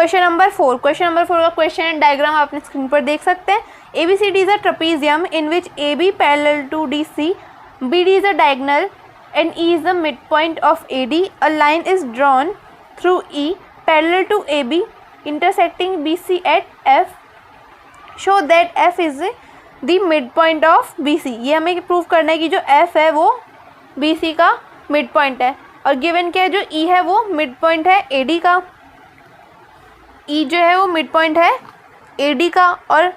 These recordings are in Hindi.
क्वेश्चन नंबर 4 का क्वेश्चन एंड डायग्राम आप अपने स्क्रीन पर देख सकते हैं। ABCD is a trapezium in which AB parallel to DC, BD is a diagonal and E is the midpoint of AD. A line is drawn through E parallel to AB intersecting BC at F. Show that F is the midpoint of BC. ये हमें प्रूव करना है कि जो F है वो BC का midpoint है, और गिवन क्या है, जो E है वो midpoint है AD का। E जो है वो midpoint है AD का, और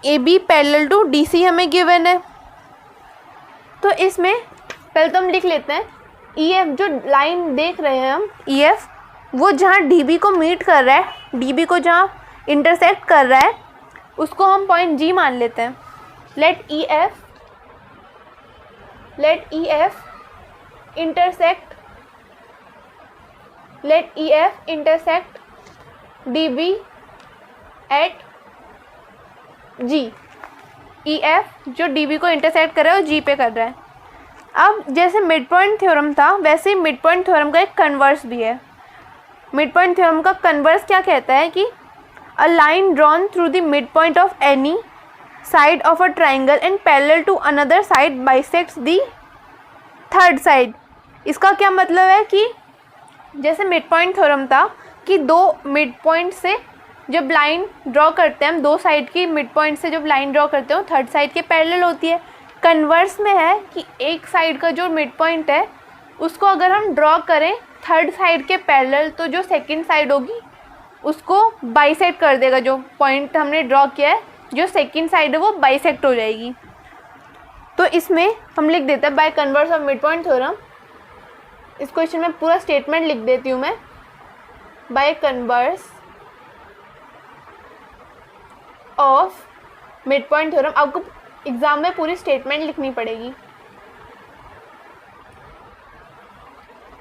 AB पैरेलल टू DC हमें गिवन है। तो इसमें पहले तो हम लिख लेते हैं EF, जो लाइन देख रहे हैं हम EF, वो जहाँ DB को मीट कर रहा है, DB को जहाँ इंटरसेक्ट कर रहा है, उसको हम पॉइंट G मान लेते हैं। Let EF intersect DB at G। EF जो DB को इंटरसेक्ट कर रहा है वो G पे कर रहा है। अब जैसे मिड पॉइंट थ्योरम था, वैसे ही मिड पॉइंट थ्योरम का एक कन्वर्स भी है। मिड पॉइंट थ्योरम का कन्वर्स क्या कहता है कि a line drawn through the mid point of any side of a triangle and parallel to another side bisects the third side. इसका क्या मतलब है कि जैसे मिड पॉइंट थ्योरम था कि दो मिड पॉइंट से जब लाइन ड्रॉ करते हैं हम, दो साइड की मिड पॉइंट से जब लाइन ड्रॉ करते हो थर्ड साइड के पैरेलल होती है। कन्वर्स में है कि एक साइड का जो मिड पॉइंट है उसको अगर हम ड्रॉ करें थर्ड साइड के पैरेलल, तो जो सेकंड साइड होगी उसको बाइसेक्ट कर देगा। जो पॉइंट हमने ड्रॉ किया है, जो सेकंड साइड है वो बाइसेक्ट हो जाएगी। तो इसमें हम लिख देते हैं by converse of mid point theorem. इस क्वेश्चन में पूरा स्टेटमेंट लिख देती हूँ मैं। By converse of mid point theorem, आपको एग्जाम में पूरी स्टेटमेंट लिखनी पड़ेगी।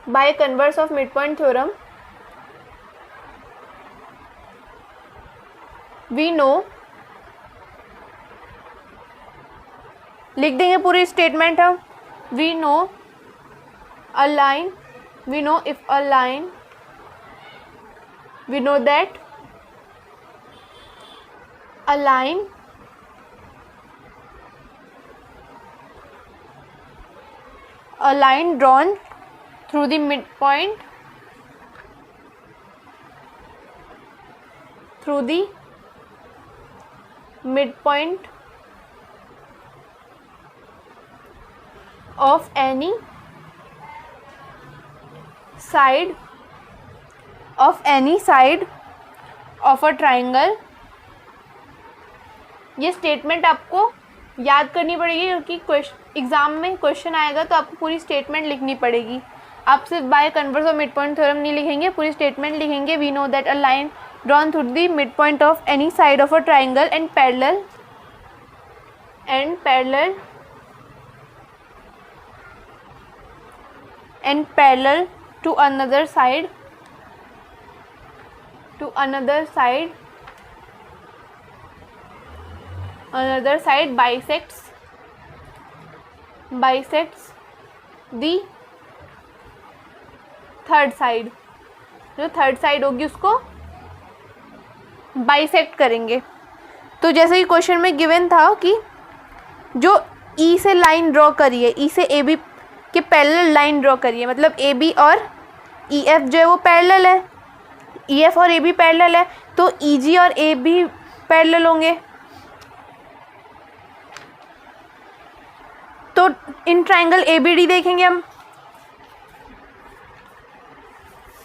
By converse of mid point theorem we know, लिख देंगे पूरी स्टेटमेंट हम। We know a line, we know if a line, we know that a line drawn through the midpoint of any side of a triangle। ये स्टेटमेंट आपको याद करनी पड़ेगी क्योंकि एग्जाम में क्वेश्चन आएगा तो आपको पूरी स्टेटमेंट लिखनी पड़ेगी। आप सिर्फ by converse of mid point theorem नहीं लिखेंगे, पूरी स्टेटमेंट लिखेंगे। We know that a line drawn through the mid point of any side of a triangle and parallel to another side bisects the third side. जो थर्ड साइड होगी उसको बाइसेक्ट करेंगे। तो जैसे कि क्वेश्चन में गिवन था कि जो E से लाइन ड्रॉ करी है, E से AB के पैरेलल लाइन ड्रॉ करी है, मतलब AB और EF जो है वो पैरेलल है, EF और AB पैरेलल है, तो EG और AB पैरेलल होंगे। तो इन ट्राइंगल ABD देखेंगे हम।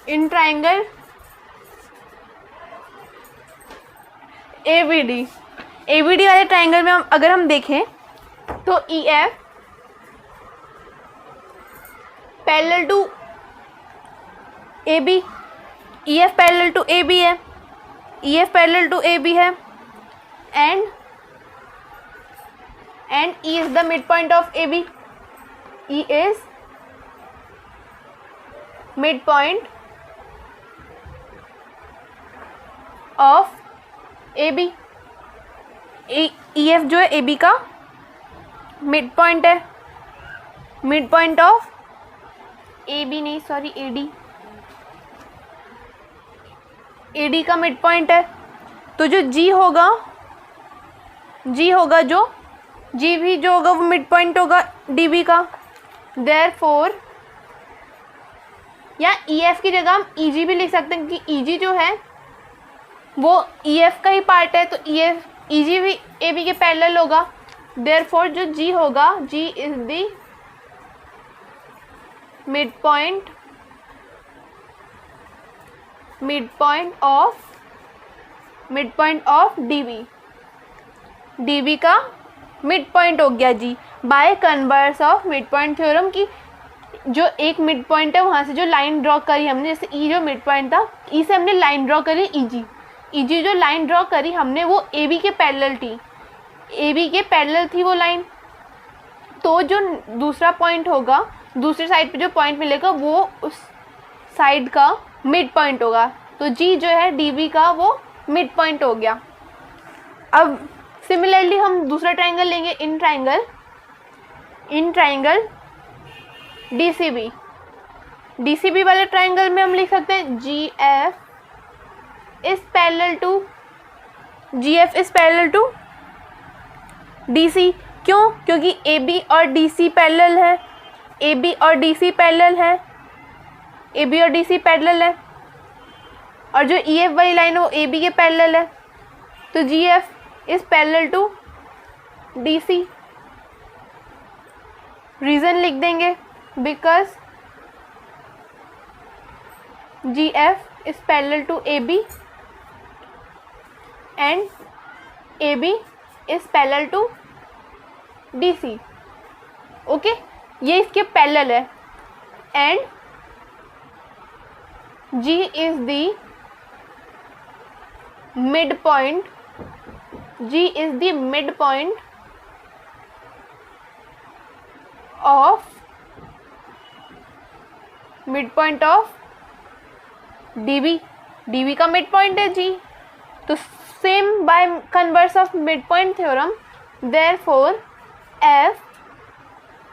इन ट्राइंगल ABD वाले ट्राइंगल में अगर हम देखें तो EF parallel to AB, EF parallel to AB है, EF पैरेलल टू AB है, and E is the midpoint of AB. E is midpoint of AB. EF जो है AB का मिड पॉइंट है, मिड पॉइंट ऑफ AB नहीं सॉरी AD, ए डी का मिड पॉइंट है, तो जो जी होगा जो जी भी जो होगा वो मिड पॉइंट होगा डी बी का। देयरफॉर या ई एफ की जगह हम ई जी भी लिख सकते हैं, क्योंकि ई जी जो है वो ई एफ का ही पार्ट है, तो ई जी भी ए बी के पैरेलल होगा। देयरफॉर जो जी होगा, G is the mid point of D B का मिड पॉइंट हो गया G, by converse of mid point theorem की जो एक मिड पॉइंट है वहाँ से जो लाइन ड्रॉ करी हमने, जैसे ई जो मिड पॉइंट था, ई से हमने लाइन ड्रॉ करी ई जी जो लाइन ड्रॉ करी हमने वो ए बी के पैरेलल थी वो लाइन। तो जो दूसरा पॉइंट होगा, दूसरी साइड पे जो पॉइंट मिलेगा वो उस साइड का मिड पॉइंट होगा, तो जी जो है डी बी का वो मिड पॉइंट हो गया। अब सिमिलरली हम दूसरा ट्राइंगल लेंगे, इन ट्राइंगल डीसीबी वाले ट्राइंगल में हम लिख सकते हैं G F is parallel to D C. क्यों? क्योंकि ए बी और डी सी पैरेलल है, और जो ई एफ वाली लाइन है वो ए बी के पैरेलल है, तो G F is parallel to D C. Reason लिख देंगे, because G F is parallel to A B and A B is parallel to D C. Okay, ये इसके पैरेलल है, and G is the mid point of DB का मिड पॉइंट है जी। तो same by converse of mid point theorem, therefore F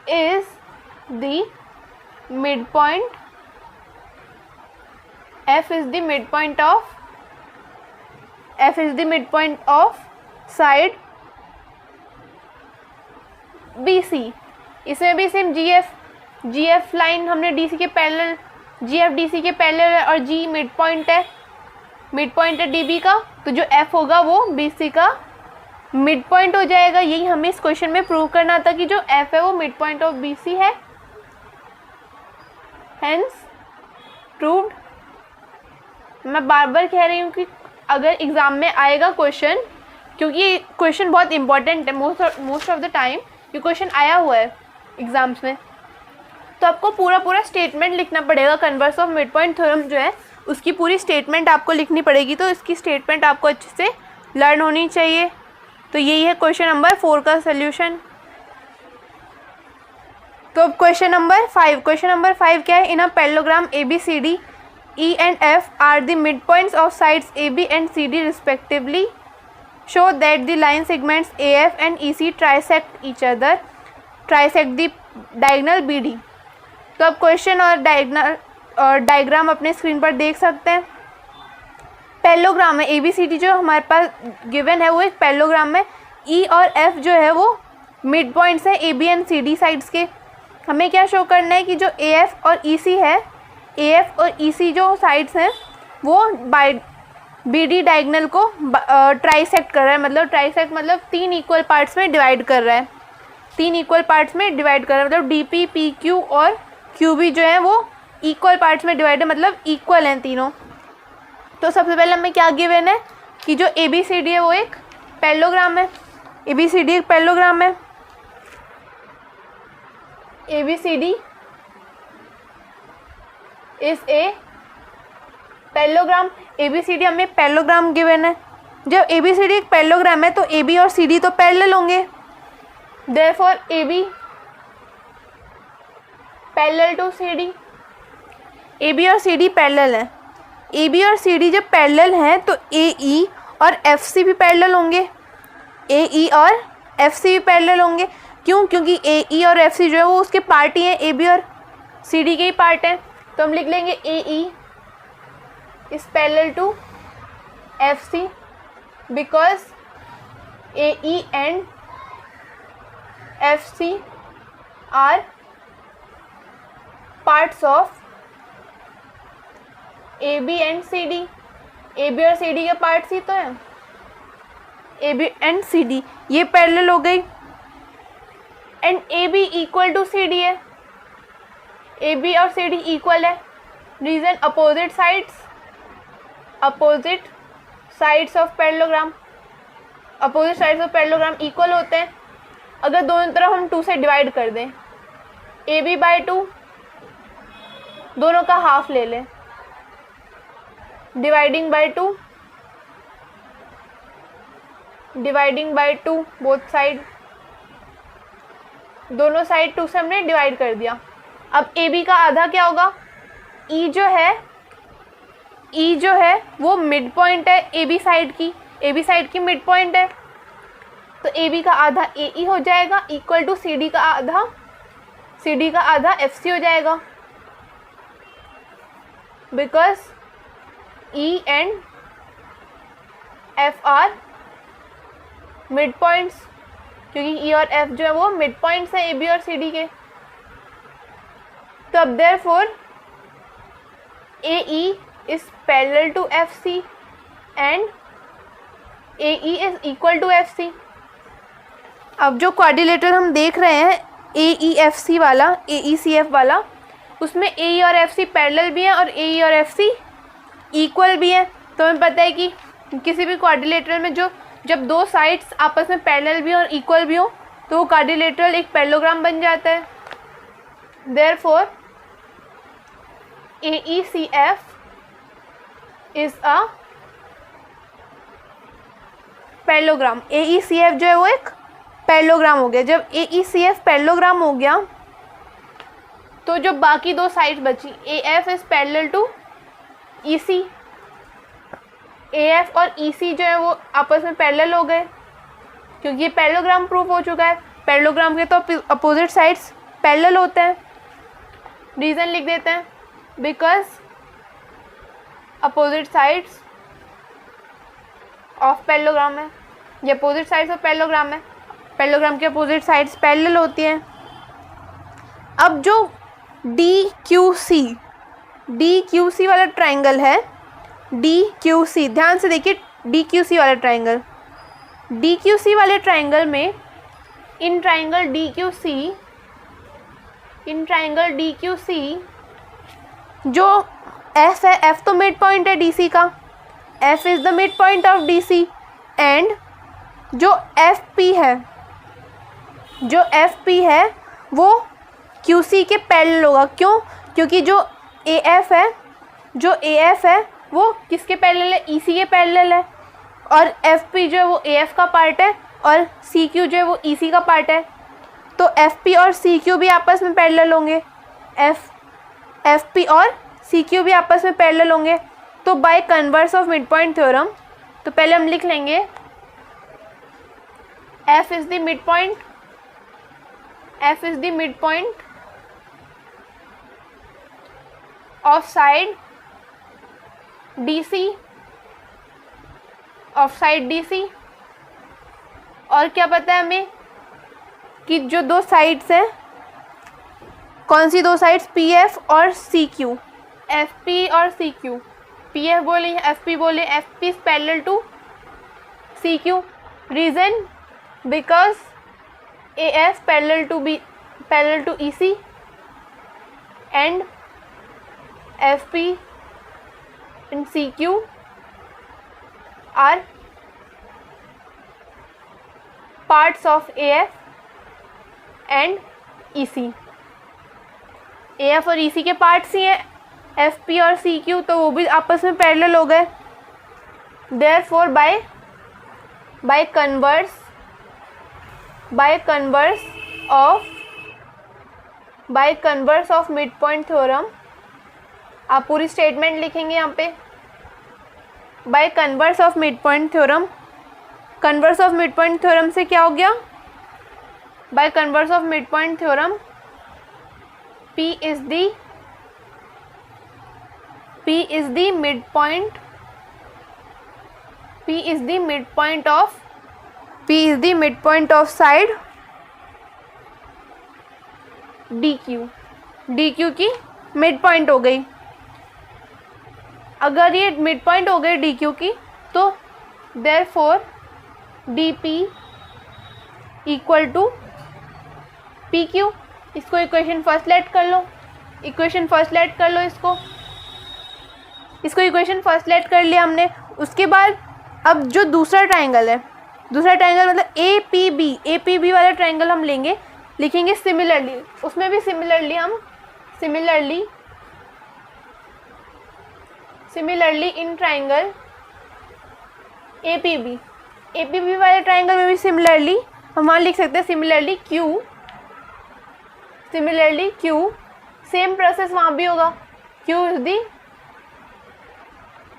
is the mid point of side B C. इसमें भी सेम जी एफ लाइन हमने डी सी के पैरेलल, जी एफ डी सी के पैरेलल है, और जी मिड पॉइंट है डी बी का, तो जो एफ होगा वो बी सी का मिड पॉइंट हो जाएगा। यही हमें इस क्वेश्चन में प्रूव करना था कि जो एफ है वो mid point of B C है, हेंस प्रूव्ड। मैं बार बार कह रही हूँ कि अगर एग्ज़ाम में आएगा क्वेश्चन, क्योंकि क्वेश्चन बहुत इंपॉर्टेंट है, मोस्ट ऑफ द टाइम ये क्वेश्चन आया हुआ है एग्ज़ाम्स में, तो आपको पूरा स्टेटमेंट लिखना पड़ेगा। Converse of mid point theorem जो है उसकी पूरी स्टेटमेंट आपको लिखनी पड़ेगी, तो इसकी स्टेटमेंट आपको अच्छे से लर्न होनी चाहिए। तो यही है क्वेश्चन नंबर 4 का सोल्यूशन। तो अब क्वेश्चन नंबर 5 क्या है? In a parallelogram ABCD, E and F are the midpoints of sides AB and CD respectively. Show that the line segments AF and EC trisect each other, trisect the diagonal BD. तो अब क्वेश्चन और डायग्राम अपने स्क्रीन पर देख सकते हैं। पैरेललोग्राम है ABCD जो हमारे पास गिवन है वो एक पैरेललोग्राम है। E और F जो है वो मिड पॉइंट्स है AB एंड CD साइड्स के। हमें क्या शो करना है कि जो AF और EC है, AF और EC जो साइड्स हैं वो बाय BD डायगोनल को ट्राइसेक्ट कर रहा है। मतलब ट्राइसेक्ट मतलब 3 इक्वल पार्ट्स में डिवाइड कर रहा है, मतलब DP, PQ और QB जो है वो इक्वल पार्ट्स में डिवाइड है, मतलब इक्वल हैं तीनों। तो सबसे पहले हमें क्या गिवन है कि जो ABCD है वो एक पैरेललोग्राम है। ABCD एक पैरेललोग्राम है। ABCD is a parallelogram. ABCD हमें पैरेललोग्राम गिवन है। जब ABCD एक पैरेललोग्राम है तो AB और CD तो पैरेलल होंगे, therefore AB parallel to CD। AB और CD पैरेलल है। AB और CD जब पैरेलल हैं तो AE और FC भी पैरेलल होंगे, क्यों? क्योंकि AE और FC जो है वो उसके पार्ट ही हैं, AB और CD के ही पार्ट हैं। तो हम लिख लेंगे AE is parallel to FC because AE and FC are parts of AB and CD. AB और CD के पार्ट्स ही तो हैं. AB and CD ये पैरेलल हो गई and AB equal to CD है. AB और CD इक्वल है. Reason opposite sides of parallelogram. Opposite sides of parallelogram equal होते हैं अगर दोनों तरफ हम 2 से डिवाइड कर दें. AB बाई 2 दोनों का हाफ ले लें. Dividing by two both side. दोनों साइड 2 से हमने डिवाइड कर दिया. अब AB का आधा क्या होगा? E जो है वो मिड पॉइंट है AB साइड की मिड पॉइंट है. तो AB का आधा AE हो जाएगा इक्वल टू CD का आधा FC हो जाएगा. Because E and F are mid points. क्योंकि E और F जो है वो मिड पॉइंट्स हैं AB और CD के. तो अब therefore AE is parallel to FC and AE is equal to FC. अब जो क्वाड्रिलेटरल हम देख रहे हैं AEFC वाला, AECF वाला, उसमें AE और FC पैरेलल भी हैं और AE और FC इक्वल भी हैं. तो हमें पता है कि किसी भी क्वाड्रिलेटरल में जब 2 साइड्स आपस में पैरेलल भी और इक्वल भी हो तो वो क्वाड्रिलेटरल एक पैरेललोग्राम बन जाता है. Therefore AECF is a parallelogram. AECF जो है वो एक पैरेललोग्राम हो गया. जब AECF पैरेललोग्राम हो गया तो जो बाकी 2 साइड्स बची AF is parallel to EC. AF और EC जो है वो आपस में पैरेलल हो गए क्योंकि ये पैरेललोग्राम प्रूफ हो चुका है. पैरेललोग्राम के तो अपोजिट साइड्स पैरेलल होते हैं. रीज़न लिख देते हैं. Because opposite sides of parallelogram है. ये अपोजिट साइड्स ऑफ पैरेललोग्राम है. पैरेललोग्राम के अपोजिट साइड्स पैरेलल होती हैं. अब जो DQC वाला ट्राइंगल है, DQC ध्यान से देखिए. DQC वाला ट्राइंगल, DQC वाले ट्राइंगल में इन ट्राइंगल DQC जो F है, F तो मिड पॉइंट है DC का. F is the mid point of DC and जो FP है वो QC के पैरेलल होगा. क्यों? क्योंकि जो AF है वो किसके पैरेलल है? EC के पैरेलल है. और FP जो है वो AF का पार्ट है और CQ जो है वो EC का पार्ट है. तो FP और CQ भी आपस में पैरेलल होंगे. FP और CQ भी आपस में पैरेलल होंगे. तो bye converse of mid point theorem, तो पहले हम लिख लेंगे F is the mid point of side DC और क्या पता है हमें कि जो 2 साइड्स हैं, कौन सी 2 साइड्स? PF और CQ. FP और CQ, PF बोले FP बोले, FP is parallel to CQ. Reason because AF parallel to EC and FP and CQ are parts of AF and EC. AF और EC के पार्ट्स ही हैं. FP और CQ तो वो भी आपस में पैरेलल हो गए. Therefore by converse of mid point theorem, आप पूरी स्टेटमेंट लिखेंगे यहाँ पे. Bye converse of mid point theorem, converse of mid point theorem से क्या हो गया? Bye converse of mid point theorem P is the midpoint P is the midpoint of side DQ. DQ की मिड पॉइंट हो गई. अगर ये मिड पॉइंट हो गई DQ की तो therefore DP equal to PQ. इसको इक्वेशन फर्स्ट लेट कर लो. इक्वेशन फर्स्ट लेट कर लो. इसको इक्वेशन फर्स्ट लेट कर लिया हमने. उसके बाद अब जो दूसरा ट्राइंगल है, दूसरा ट्राइंगल मतलब APB वाला ट्राइंगल हम लेंगे, लिखेंगे सिमिलरली. उसमें भी सिमिलरली इन ट्राइंगल APB वाले ट्राइंगल में भी सिमिलरली हम वहाँ लिख सकते हैं सिमिलरली Q. सेम प्रोसेस वहाँ भी होगा. Q is the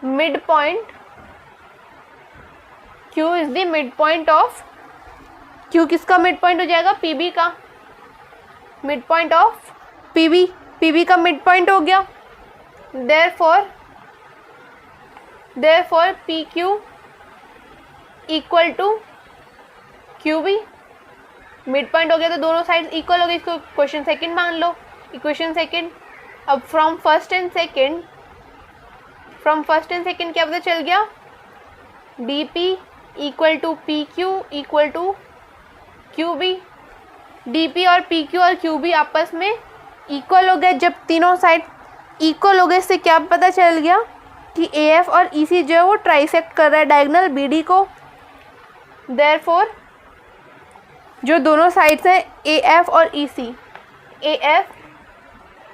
mid point of Q. किसका मिड पॉइंट हो जाएगा? PB का मिड पॉइंट ऑफ PB का मिड पॉइंट हो गया. therefore PQ equal to QB. Mid point हो गया तो दोनों साइड इक्वल हो गई. इसको क्वेश्चन सेकंड मान लो. Equation second. अब फ्रॉम फर्स्ट एंड सेकंड क्या पता चल गया? DP equal to PQ equal to QB. DP और PQ और QB आपस में इक्वल हो गए. जब तीनों साइड इक्वल हो गए इससे क्या पता चल गया कि AF और EC जो है वो ट्राइसेक्ट कर रहा है डायगोनल BD को. देयरफॉर जो दोनों साइड्स हैं AF और EC, AF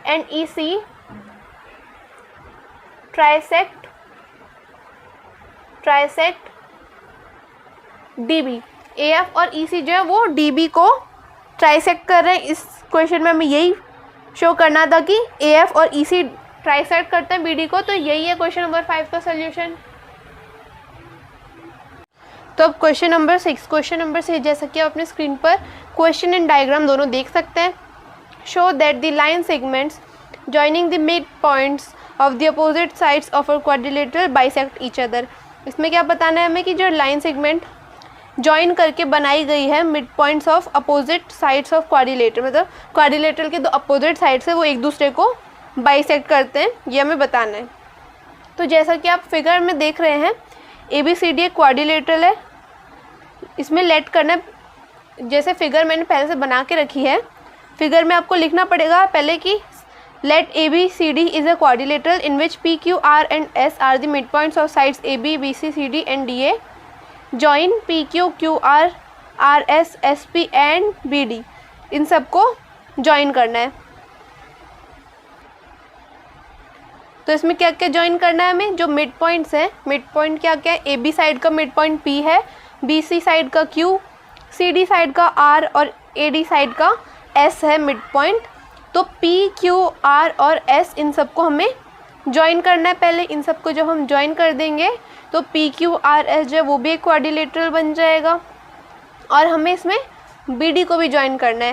and EC trisect DB. AF और EC जो है वो DB को ट्राइसेक्ट कर रहे हैं. इस क्वेश्चन में हमें यही शो करना था कि AF और EC ट्राइसेक्ट करते हैं BD को. तो यही है क्वेश्चन नंबर 5 का सोल्यूशन. तो अब क्वेश्चन नंबर 6 जैसा कि आप अपने स्क्रीन पर क्वेश्चन एंड डायग्राम दोनों देख सकते हैं. Show that the line segments joining the mid points of the opposite sides of a quadrilateral bisect each other. इसमें क्या बताना है हमें कि जो लाइन सेगमेंट जॉइन करके बनाई गई है mid points of opposite sides of quadrilateral, मतलब क्वाड्रिलेटर के दो अपोजिट साइड्स है वो एक दूसरे को बाइसेक्ट करते हैं, ये हमें बताना है. तो जैसा कि आप फिगर में देख रहे हैं ABCD एक क्वाड्रिलेटरल है. इसमें लेट करना जैसे फिगर मैंने पहले से बना के रखी है. फिगर में आपको लिखना पड़ेगा पहले कि let ABCD is a quadrilateral in which PQ R and S are the mid points of sides AB BC CD and DA. Join PQ QR RS SP and BD. इन सबको जॉइन करना है. तो इसमें क्या क्या जॉइन करना है हमें? जो मिड पॉइंट्स हैं, मिड पॉइंट क्या क्या है? AB साइड का मिड पॉइंट P है, BC साइड का Q, CD साइड का R और AD साइड का S है मिड पॉइंट. तो P, Q, R और S इन सबको हमें जॉइन करना है. पहले इन सबको जब हम जॉइन कर देंगे तो P, Q, R, S जो है वो भी एक क्वाड्रिलेटरल बन जाएगा. और हमें इसमें BD को भी जॉइन करना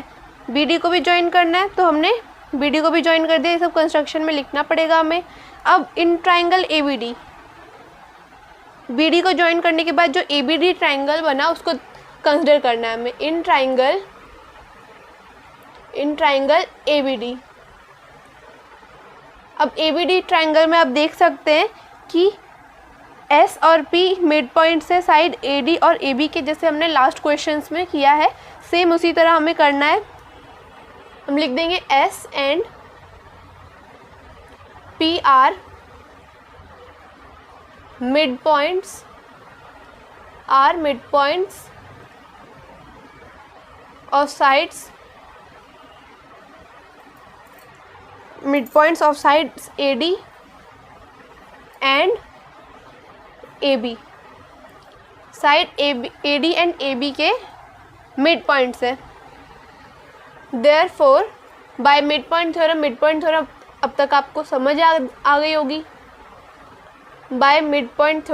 है. तो हमने BD को भी जॉइन कर दिया. ये सब कंस्ट्रक्शन में लिखना पड़ेगा हमें. अब इन ट्राइंगल ABD, BD को जॉइन करने के बाद जो ABD ट्राइंगल बना उसको कंसिडर करना है हमें. इन ट्राइंगल ABD. अब ABD ट्राइंगल में आप देख सकते हैं कि S और P मिड पॉइंट से साइड AD और AB के जैसे हमने लास्ट क्वेश्चंस में किया है सेम उसी तरह हमें करना है. हम लिख देंगे S and P are mid points of sides AD and AB. Side AD and AB के मिड पॉइंट्स है. Therefore by mid point theorem अब तक आपको समझ आ गई होगी. बाय मिड पॉइंट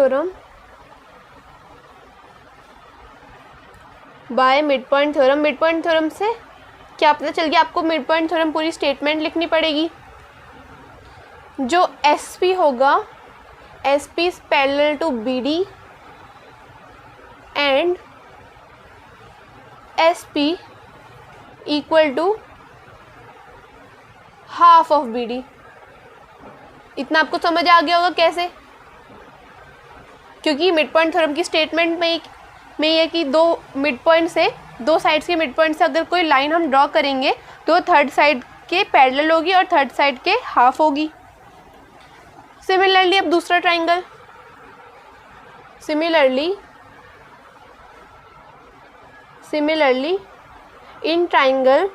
थ्योरम से क्या पता चल गया आपको? मिड पॉइंट थ्योरम पूरी स्टेटमेंट लिखनी पड़ेगी. जो SP होगा, SP is parallel to BD and SP equal to half of BD। इतना आपको समझ आ गया होगा कैसे, क्योंकि मिड पॉइंट थ्योरम की स्टेटमेंट में ये है कि दो मिड पॉइंट से, दो साइड्स के मिड पॉइंट से अगर कोई लाइन हम ड्रॉ करेंगे तो थर्ड साइड के पैरेलल होगी और थर्ड साइड के हाफ होगी। सिमिलरली अब दूसरा triangle, similarly in triangle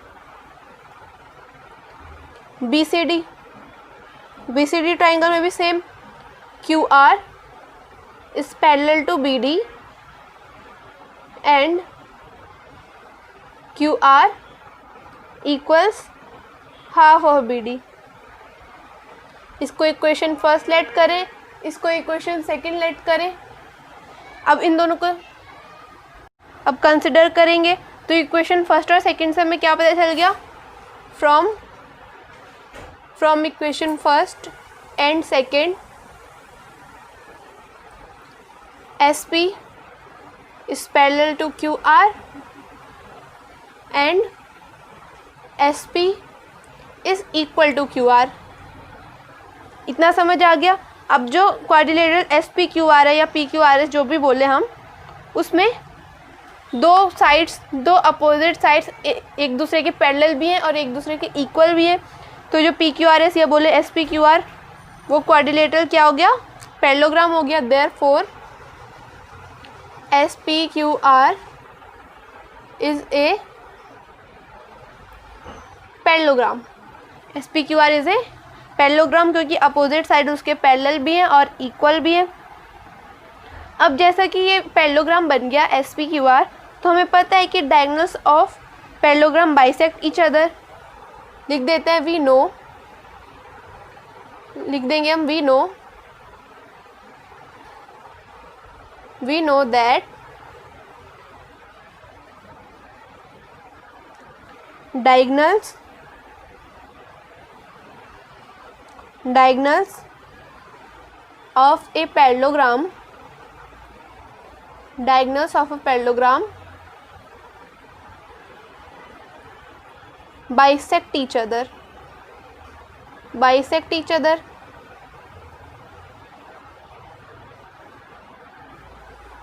BCD triangle में भी same, QR is parallel to BD and QR equals half of BD। इसको इक्वेशन फर्स्ट लेट करें, इसको इक्वेशन सेकंड लेट करें। अब इन दोनों को अब कंसिडर करेंगे तो इक्वेशन फर्स्ट और सेकंड से हमें क्या पता चल गया, from equation first and second SP is parallel to QR and SP is equal to QR। इतना समझ आ गया। अब जो क्वाड्रिलेटरल SPQR है या PQRS जो भी बोले हम, उसमें दो साइड्स, दो अपोजिट साइड्स एक दूसरे के पैरेलल भी हैं और एक दूसरे के इक्वल भी हैं। तो जो PQRS या बोले SPQR वो क्वाड्रिलेटरल क्या हो गया, पैरेललोग्राम हो गया। Therefore SPQR is a parallelogram. SPQR is a parallelogram क्योंकि अपोजिट साइड उसके पैरेलल भी हैं और इक्वल भी हैं। अब जैसा कि ये पैरेललोग्राम बन गया SPQR, तो हमें पता है कि diagonals of parallelogram bisect each other. लिख देते हैं वी नो, लिख देंगे हम we know that diagonals of a parallelogram bisect each other।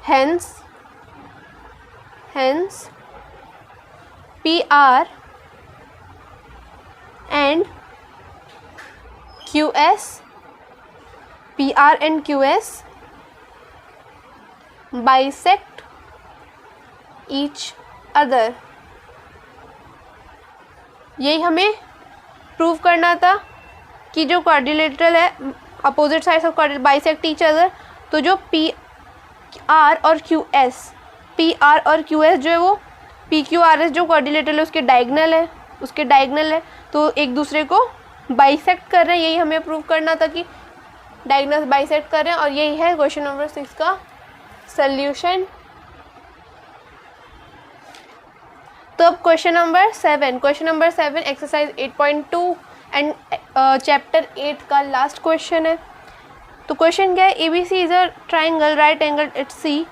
Hence PR and QS bisect each other। यही हमें प्रूव करना था कि जो क्वाड्रिलेटरल है, opposite sides of quadrilateral bisect each other. तो जो PR और QS जो है वो PQRS जो क्वाड्रिलेटरल है उसके डायगोनल है, तो एक दूसरे को बाइसेक्ट कर रहे हैं। यही हमें प्रूव करना था कि डायगोनल्स बाइसेक्ट कर रहे हैं, और यही है क्वेश्चन नंबर 6 का सल्यूशन। तो अब question number 7 exercise 8.2 and chapter 8 का लास्ट क्वेश्चन है। तो क्वेश्चन क्या है, ABC is a triangle right angle at C,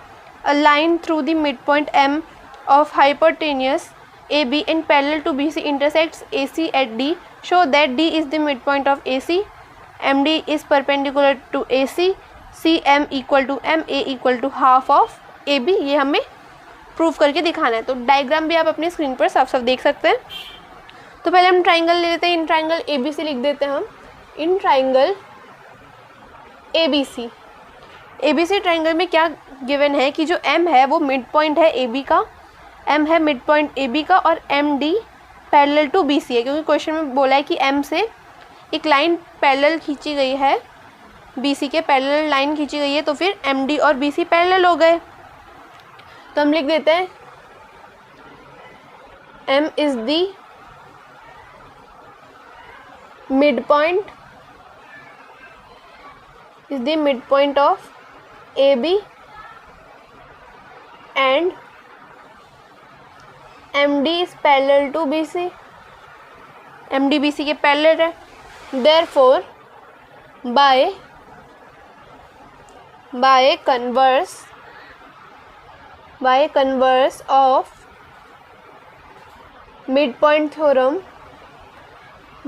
a line through the mid point M of hypotenuse AB and parallel to BC intersects AC at D. Show that D is the midpoint of AC, MD is perpendicular to AC, CM equal to MA equal to half of AB। ये हमें प्रूव करके दिखाना है। तो डायग्राम भी आप अपनी स्क्रीन पर साफ साफ देख सकते हैं। तो पहले हम ट्राइंगल ले लेते हैं। इन ट्राइंगल ABC लिख देते हैं हम। इन ट्राइंगल ABC ट्राइंगल में क्या गिवन है कि जो M है वो मिड पॉइंट है AB का, M है मिड पॉइंट AB का, और MD पैरेलल टू BC है, क्योंकि क्वेश्चन में बोला है कि M से एक लाइन पैरेलल खींची गई है, BC के पैरेलल लाइन खींची गई है, तो फिर MD और BC पैरेलल हो गए। तो हम लिख देते हैं M is the mid point of AB and MD is parallel to BC। MD BC के पैरेलल है। Therefore by converse by converse of midpoint theorem,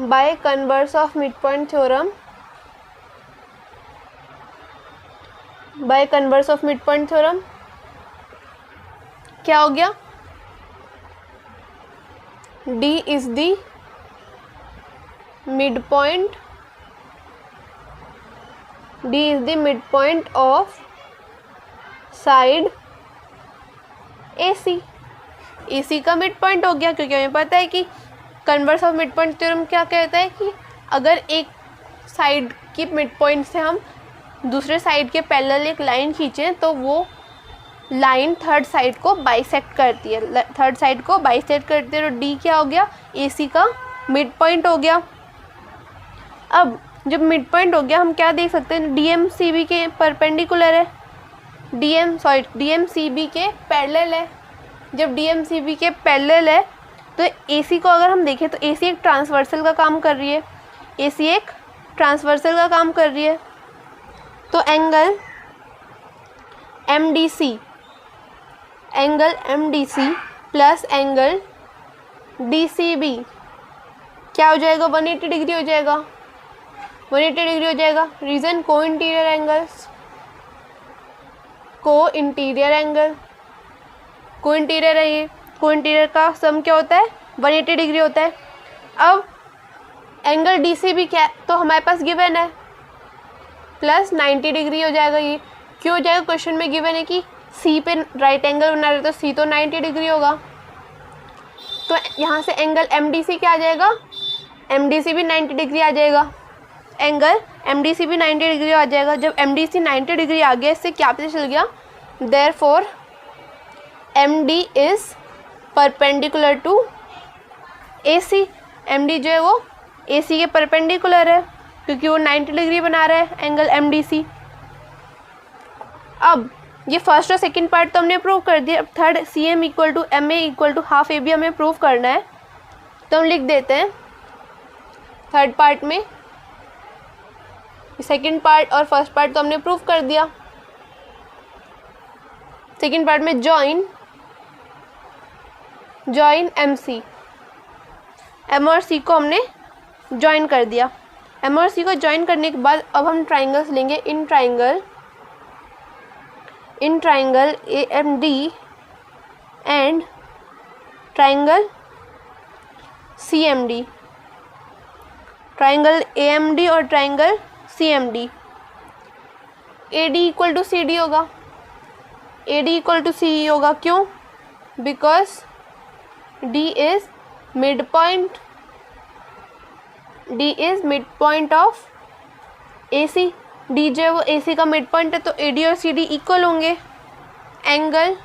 by converse of midpoint theorem, by converse of midpoint theorem क्या हो गया? D is the midpoint, D is the midpoint of side AC. AC का मिड पॉइंट हो गया, क्योंकि हमें पता है कि converse of mid point theorem क्या कहता है कि अगर एक साइड की मिड पॉइंट से हम दूसरे साइड के पैरेलल एक लाइन खींचें तो वो लाइन थर्ड साइड को बाइसेक्ट करती है, थर्ड साइड को बाइसेक्ट करती है। तो डी क्या हो गया? AC का मिड पॉइंट हो गया। अब जब मिड पॉइंट हो गया हम क्या देख सकते हैं? DM CB के परपेंडिकुलर है, DM CB के पैरेलल है। जब DM CB के पैरेलल है तो AC को अगर हम देखें तो AC एक ट्रांसवर्सल का काम कर रही है, AC एक ट्रांसवर्सल का काम कर रही है। तो angle MDC plus angle DCB क्या हो जाएगा? 180 डिग्री हो जाएगा, 180 डिग्री हो जाएगा। रीज़न को इंटीरियर एंगल्स, को इंटीरियर एंगल, को इंटीरियर है ये, को इंटीरियर का सम क्या होता है? 180 डिग्री होता है। अब एंगल DCB क्या है? तो हमारे पास गिवन है प्लस 90 डिग्री हो जाएगा। ये क्यों हो जाएगा? क्वेश्चन में गिवन है कि C पे राइट एंगल बना रहे तो C तो 90 डिग्री होगा। तो यहाँ से एंगल MDC क्या आ जाएगा? MDC भी 90 डिग्री आ जाएगा, एंगल MDC भी 90 डिग्री आ जाएगा। जब MDC 90 डिग्री आ गया, इससे क्या पता चल गया? Therefore MD is perpendicular to AC। MD जो है वो AC के परपेंडिकुलर है क्योंकि वो 90 डिग्री बना रहा है एंगल MDC। अब ये फर्स्ट और सेकंड पार्ट तो हमने प्रूव कर दिया। अब third CM equal to MA equal to half AB हमें प्रूव करना है। तो हम लिख देते हैं थर्ड पार्ट में, सेकंड पार्ट और फर्स्ट पार्ट तो हमने प्रूव कर दिया। सेकंड पार्ट में जॉइन MC, M और C को हमने जॉइन कर दिया। M और C को जॉइन करने के बाद अब हम ट्राइंगल्स लेंगे। इन triangle AMD and triangle CMD, triangle AMD और triangle CMD। AD equal to CD होगा, AD इक्वल टू CE होगा। क्यों? Because D is mid point of AC। D जो है वो AC का मिड पॉइंट है, तो AD और CD इक्वल होंगे। Angle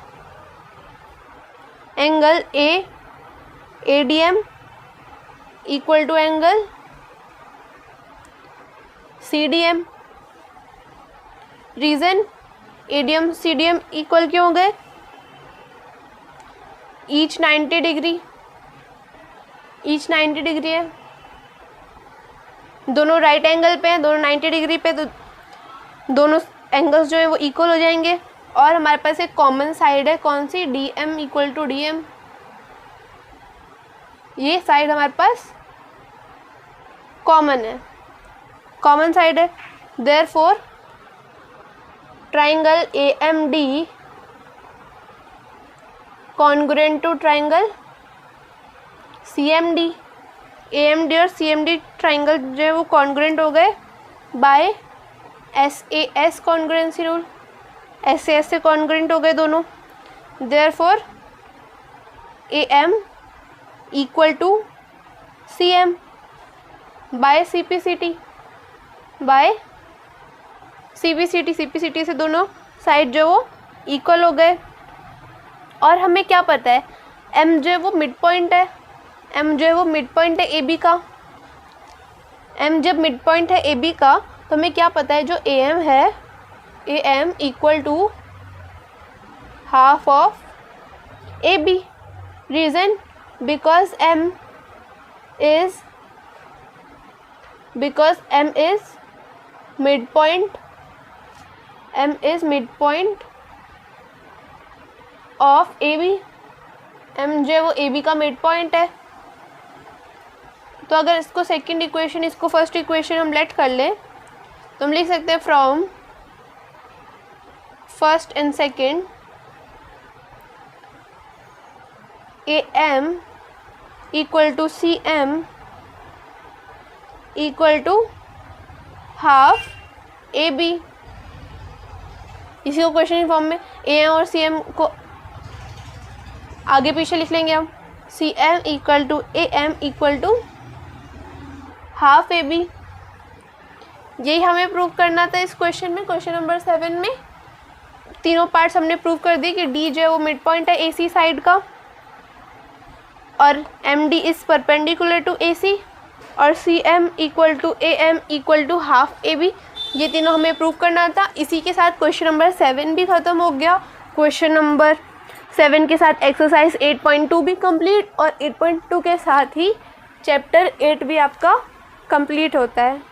ADM equal to angle CDM। Reason ADM CDM equal क्यों हो गए? ईच 90 डिग्री है, दोनों राइट एंगल पे हैं, दोनों 90 डिग्री पे, तो दोनों एंगल्स जो है वो इक्वल हो जाएंगे। और हमारे पास एक कॉमन साइड है, कौन सी? DM equal to DM। ये साइड हमारे पास कॉमन है, कॉमन साइड है। Therefore triangle AMD congruent to triangle CMD। AMD और CMD ट्राइंगल जो है वो कॉन्ग्रुएंट हो गए by SAS congruency rule, SAS से कॉन्ग्रुएंट हो गए दोनों। Therefore AM equal to CM by CPCT से दोनों साइड जो वो इक्वल हो गए। और हमें क्या पता है? M जो है वो मिड पॉइंट है, M जो है वो मिड पॉइंट है AB का। M जब मिड पॉइंट है AB का तो हमें क्या पता है? जो AM है, AM equal to half of AB। Reason because M is mid point, M is mid point of A B, M जो है वो ए बी का मिड पॉइंट है। तो अगर इसको सेकंड इक्वेशन, इसको फर्स्ट इक्वेशन हम लेट कर लें तो हम लिख सकते हैं from first and second A M equal to C M equal to half A B. इसी को क्वेश्चन फॉर्म में ए एम और सी एम को आगे पीछे लिख लेंगे हम। C M equal to A M equal to half A B. यही हमें प्रूव करना था इस क्वेश्चन में। क्वेश्चन नंबर 7 में तीनों पार्ट्स हमने प्रूव कर दी कि डी जो है वो मिड पॉइंट है AC साइड का, और M D is perpendicular to AC, और C M equal to A M equal to half A B. ये तीनों हमें प्रूव करना था। इसी के साथ क्वेश्चन नंबर 7 भी ख़त्म हो गया। क्वेश्चन नंबर 7 के साथ एक्सरसाइज 8.2 भी कंप्लीट, और 8.2 के साथ ही चैप्टर 8 भी आपका कंप्लीट होता है।